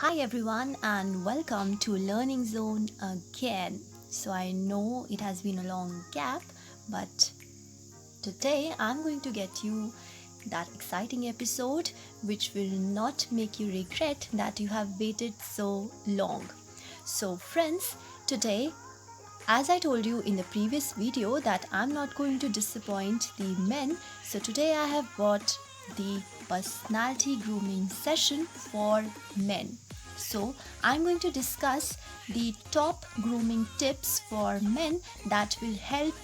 Hi everyone and welcome to Learning Zone again. So I know it has been a long gap, but today I'm going to get you that exciting episode which will not make you regret that you have waited so long. So friends, today as I told you in the previous video that I'm not going to disappoint the men, so today I have brought the personality grooming session for men. So I'm going to discuss the top grooming tips for men that will help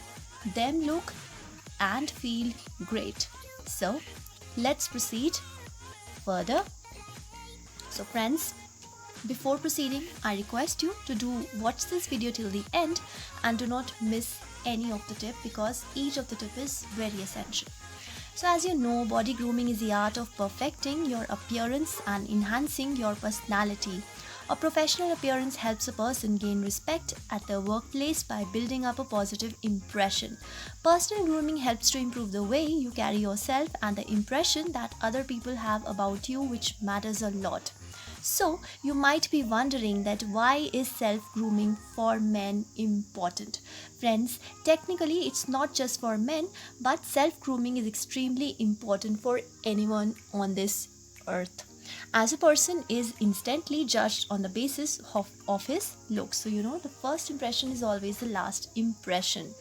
them look and feel great. So let's proceed further. So friends, before proceeding, I request you to watch this video till the end and do not miss any of the tip because each of the tip is very essential. So as you know, body grooming is the art of perfecting your appearance and enhancing your personality. A professional appearance helps a person gain respect at their workplace by building up a positive impression. Personal grooming helps to improve the way you carry yourself and the impression that other people have about you, which matters a lot. So, you might be wondering that why is self-grooming for men important? Friends, technically it's not just for men, but self-grooming is extremely important for anyone on this earth. As a person is instantly judged on the basis of his looks. So, the first impression is always the last impression.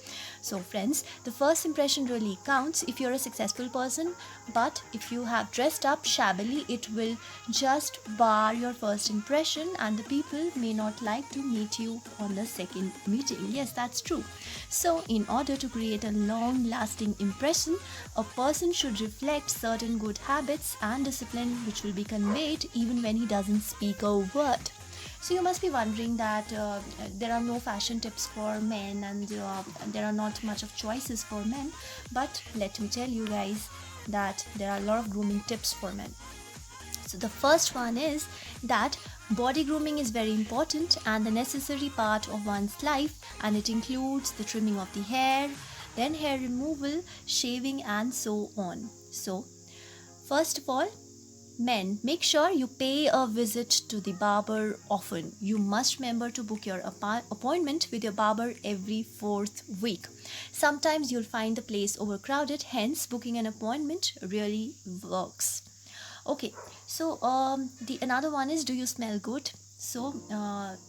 So, friends, the first impression really counts if you're a successful person, but if you have dressed up shabbily, it will just bar your first impression and the people may not like to meet you on the second meeting. Yes, that's true. So, in order to create a long-lasting impression, a person should reflect certain good habits and discipline which will be conveyed even when he doesn't speak a word. So you must be wondering that there are no fashion tips for men and there are not much of choices for men, but let me tell you guys that there are a lot of grooming tips for men. So the first one is that body grooming is very important and the necessary part of one's life, and it includes the trimming of the hair, then hair removal, shaving and so on. So first of all, men, make sure you pay a visit to the barber often. You must remember to book your appointment with your barber every 4th week. Sometimes you'll find the place overcrowded, hence booking an appointment really works. Okay, so the another one is, do you smell good? So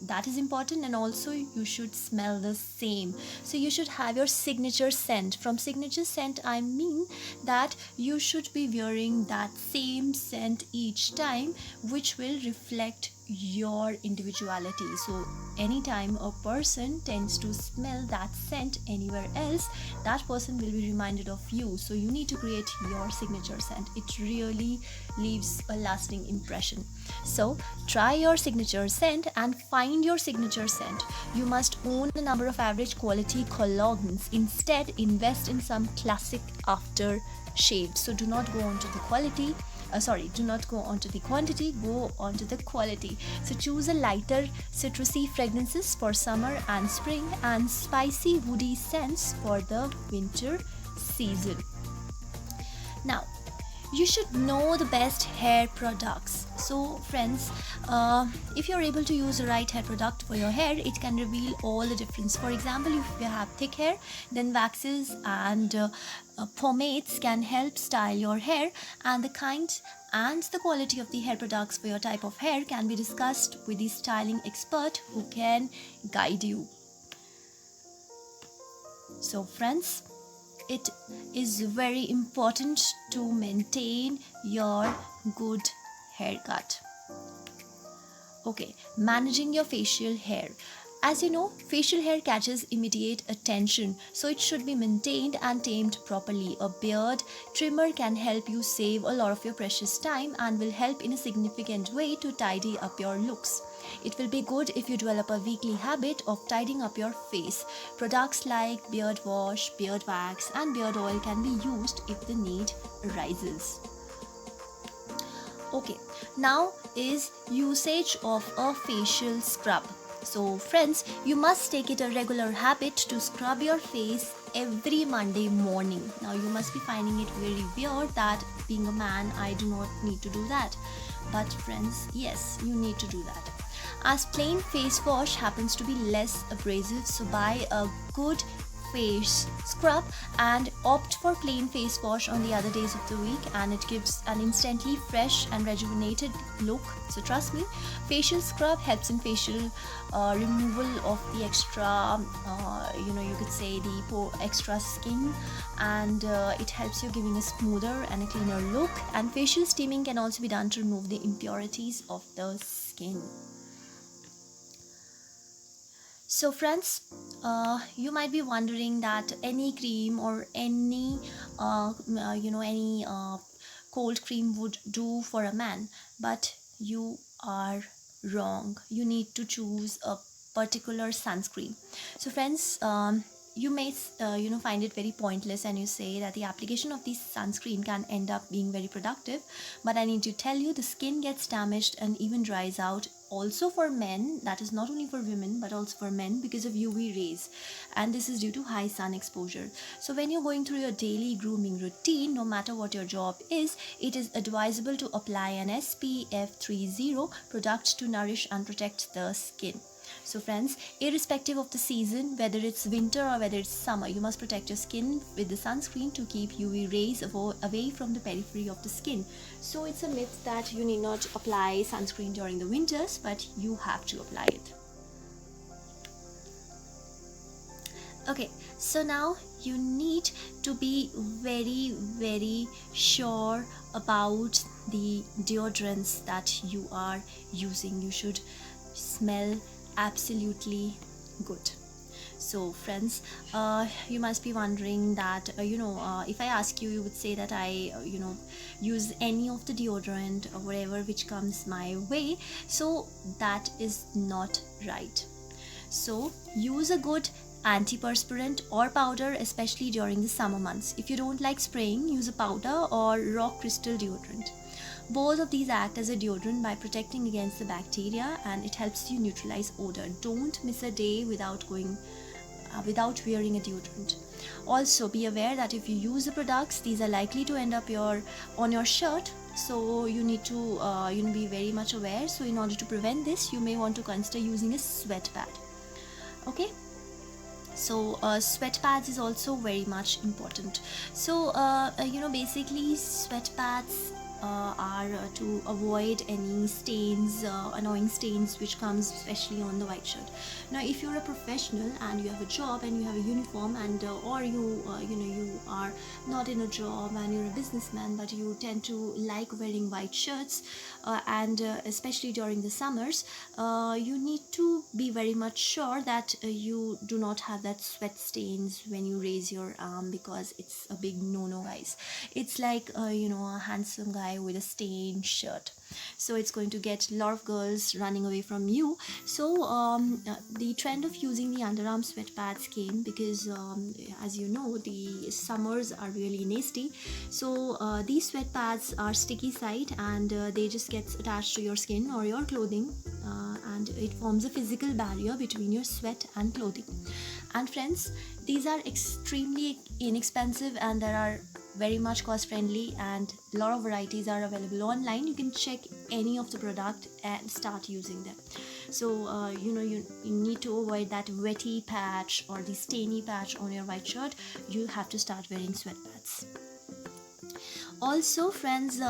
that is important, and also you should smell the same. So you should have your signature scent. From signature scent I mean that you should be wearing that same scent each time, which will reflect your individuality. So anytime a person tends to smell that scent anywhere else, that person will be reminded of you. So you need to create your signature scent. It really leaves a lasting impression. So try your signature scent and find your signature scent. You must own a number of average quality colognes. Instead, invest in some classic aftershave. So do not go on to the quality. Do not go onto the quantity, go onto the quality. So choose a lighter citrusy fragrances for summer and spring and spicy woody scents for the winter season. Now, you should know the best hair products. So friends, if you're able to use the right hair product for your hair, it can reveal all the difference. For example, if you have thick hair, then waxes and pomades can help style your hair, and the kind and the quality of the hair products for your type of hair can be discussed with the styling expert who can guide you. So friends, it is very important to maintain your good haircut. Okay, managing your facial hair. As you know, facial hair catches immediate attention, so it should be maintained and tamed properly. A beard trimmer can help you save a lot of your precious time and will help in a significant way to tidy up your looks. It will be good if you develop a weekly habit of tidying up your face. Products like beard wash, beard wax and beard oil can be used if the need arises. Okay, now is usage of a facial scrub. So friends, you must take it a regular habit to scrub your face every Monday morning. Now you must be finding it very weird that being a man I do not need to do that, but friends, yes, you need to do that. As plain face wash happens to be less abrasive, so buy a good face scrub and opt for plain face wash on the other days of the week, and it gives an instantly fresh and rejuvenated look. So trust me, facial scrub helps in facial removal of the extra you could say the extra skin, and it helps you giving a smoother and a cleaner look. And facial steaming can also be done to remove the impurities of the skin. So friends, you might be wondering that any cream or any cold cream would do for a man, but you are wrong. You need to choose a particular sunscreen. So friends, you may find it very pointless, and you say that the application of this sunscreen can end up being very productive, but I need to tell you, the skin gets damaged and even dries out also for men. That is not only for women but also for men, because of UV rays, and this is due to high sun exposure. So when you're going through your daily grooming routine, no matter what your job is, it is advisable to apply an SPF 30 product to nourish and protect the skin. So friends, irrespective of the season, whether it's winter or whether it's summer, you must protect your skin with the sunscreen to keep UV rays away from the periphery of the skin. So it's a myth that you need not apply sunscreen during the winters, but you have to apply it. Okay, so now you need to be very, very sure about the deodorants that you are using. You should smell absolutely good. So friends, you must be wondering that if I ask you, you would say that I use any of the deodorant or whatever which comes my way. So that is not right. So use a good antiperspirant or powder, especially during the summer months. If you don't like spraying, use a powder or rock crystal deodorant. Both of these act as a deodorant by protecting against the bacteria, and it helps you neutralize odor. Don't miss a day without wearing a deodorant. Also be aware that if you use the products, these are likely to end up on your shirt, so you need to be very much aware. So in order to prevent this, you may want to consider using a sweat pad. Okay, so sweat pads is also very much important. So basically sweat pads are to avoid any stains, annoying stains which comes especially on the white shirt. Now if you're a professional and you have a job and you have a uniform, and or you are not in a job and you're a businessman, but you tend to like wearing white shirts, and especially during the summers, you need to be very much sure that you do not have that sweat stains when you raise your arm, because it's a big no-no, guys. It's like a handsome guy with a stained shirt, so it's going to get a lot of girls running away from you. So the trend of using the underarm sweat pads came because as you know, the summers are really nasty. So these sweat pads are sticky side, and they just get attached to your skin or your clothing, and it forms a physical barrier between your sweat and clothing. And friends, these are extremely inexpensive, and there are very much cost friendly, and a lot of varieties are available online. You can check any of the product and start using them. So you need to avoid that wetty patch or the stainy patch on your white shirt. You have to start wearing sweat pads. Also friends,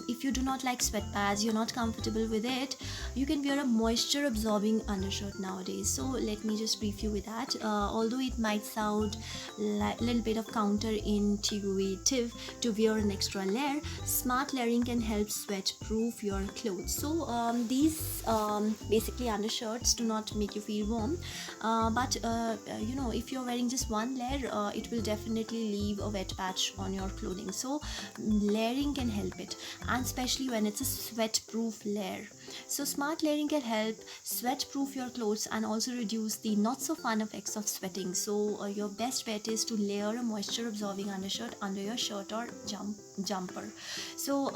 if you do not like sweat pads, you're not comfortable with it, you can wear a moisture absorbing undershirt nowadays. So let me just brief you with that. Although it might sound like a little bit of counterintuitive to wear an extra layer, smart layering can help sweat proof your clothes. So these basically undershirts do not make you feel warm, but if you're wearing just one layer, it will definitely leave a wet patch on your clothing. So layering can help it, and especially when it's a sweat proof layer. So smart layering can help sweat proof your clothes and also reduce the not so fun effects of sweating. So your best bet is to layer a moisture absorbing undershirt under your shirt or jumper. So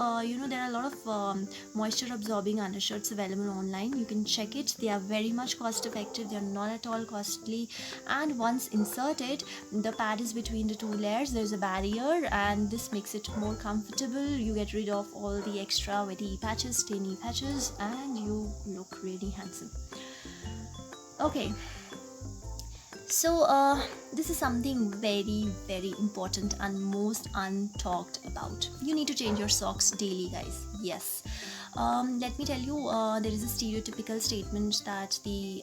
there are a lot of moisture absorbing undershirts available online. You can check it. They are very much cost effective. They are not at all costly, and once inserted, the pad is between the two layers. There's a barrier, and this makes it more comfortable. You get rid of all the extra wetty patches, stainy patches, and you look really handsome. Okay, so this is something very, very important and most untalked about. You need to change your socks daily, guys. Yes. Let me tell you, there is a stereotypical statement that the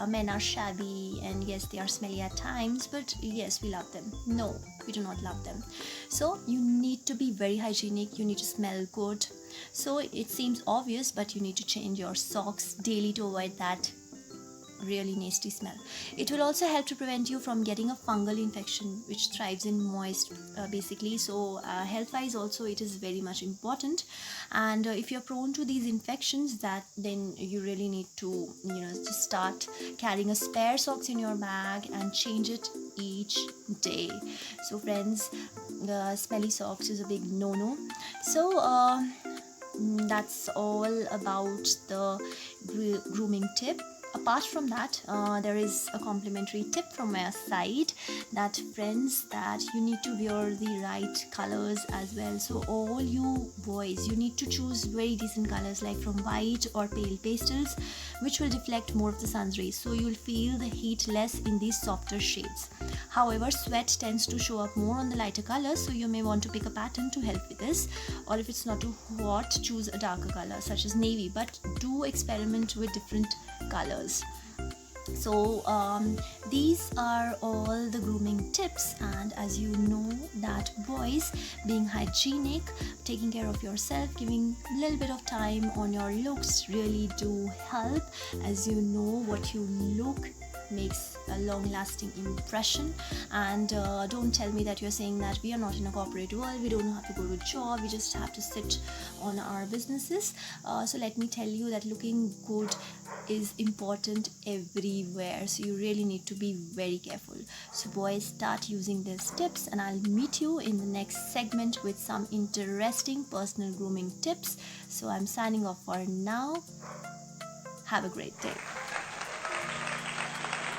men are shabby, and yes, they are smelly at times, but yes, we love them. No, we do not love them. So you need to be very hygienic. You need to smell good. So it seems obvious, but you need to change your socks daily to avoid that really nasty smell. It will also help to prevent you from getting a fungal infection, which thrives in moist, basically. So health wise also it is very much important, and if you're prone to these infections, then you really need to just start carrying a spare socks in your bag and change it each day. So friends, the smelly socks is a big no-no. So that's all about the grooming tip. Apart from that, there is a complimentary tip from my side, that friends, that you need to wear the right colors as well. So all you boys, you need to choose very decent colors, like from white or pale pastels, which will deflect more of the sun's rays, so you'll feel the heat less in these softer shades. However, sweat tends to show up more on the lighter colors, so you may want to pick a pattern to help with this, or if it's not too hot, choose a darker color such as navy, but do experiment with different colors. So these are all the grooming tips, and as you know that boys, being hygienic, taking care of yourself, giving a little bit of time on your looks really do help. As you know, what you look makes a long-lasting impression. And don't tell me that you're saying that we are not in a corporate world, we don't have to go to a job, we just have to sit on our businesses. So let me tell you that looking good is important everywhere, so you really need to be very careful. So boys, start using these tips, and I'll meet you in the next segment with some interesting personal grooming tips. So I'm signing off for now. Have a great day.